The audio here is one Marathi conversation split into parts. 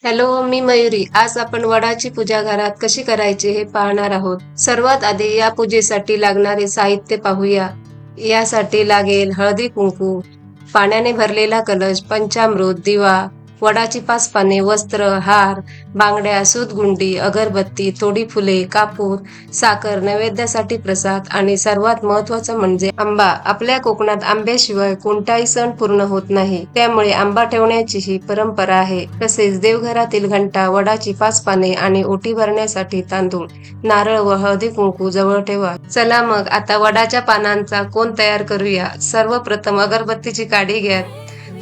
हॅलो, मी मयुरी. आज आपण वडाची पूजा घरात कशी करायची हे पाहणार आहोत. सर्वात आधी या पूजेसाठी लागणारे साहित्य पाहूया. यासाठी लागेल हळदी कुंकू, पाण्याने भरलेला कलश, पंचामृत, दिवा, वडाची 5 पाने, वस्त्र, हार, बांगड्या, सूतगुंडी, अगरबत्ती, थोडी फुले, कापूर, साखर, नैवेद्यासाठी प्रसाद आणि सर्वात महत्वाचं म्हणजे आंबा. आपल्या कोकणात आंब्याशिवाय कोणताही सण पूर्ण होत नाही. त्यामुळे आंबा ठेवण्याची ही परंपरा आहे. तसेच देवघरातील घंटा, वडाची 5 पाने आणि ओटी भरण्यासाठी तांदूळ, नारळ व हळदी कुंकू जवळ ठेवा. चला मग आता वडाच्या पानांचा कोन तयार करूया. सर्वप्रथम अगरबत्तीची काडी घ्या.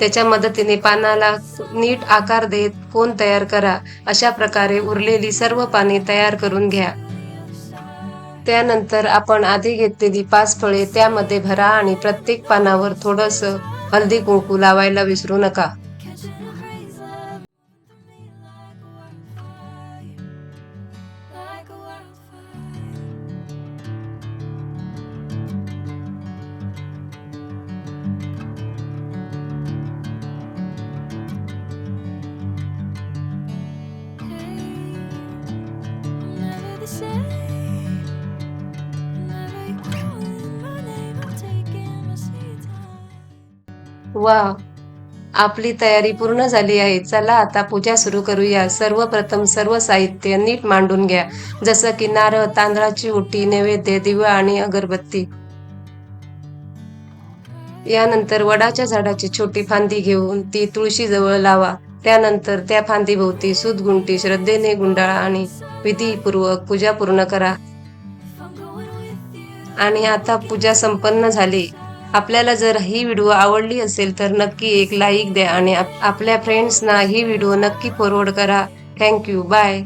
त्याच्या मदतीने पानाला नीट आकार देत कोन तयार करा. अशा प्रकारे उरलेली सर्व पाने तयार करून घ्या. त्यानंतर आपण आधी घेतलेली 5 फळे त्यामध्ये भरा आणि प्रत्येक पानावर थोडंसं हळदी कुंकू लावायला विसरू नका. वा, आपली तयारी पूर्ण झाली आहे. चला आता पूजा सुरू करूया. सर्वप्रथम सर्व साहित्य नीट मांडून घ्या. जसं की नारळ, तांदळाची ओटी, नैवेद्य, दिवा आणि अगरबत्ती. यानंतर वडाच्या झाडाची छोटी फांदी घेऊन ती तुळशीजवळ लावा. त्यानंतर त्या फांदीभोवती सूतगुंटी श्रद्धेने गुंडाळा आणि विधीपूर्वक पूजा पूर्ण करा. आणि आता पूजा संपन्न झाली. आपल्याला जर ही व्हिडिओ आवडली असेल तर नक्की एक लाईक द्या आणि आपल्या फ्रेंड्सना ही व्हिडिओ नक्की फॉरवर्ड करा. Thank you. बाय.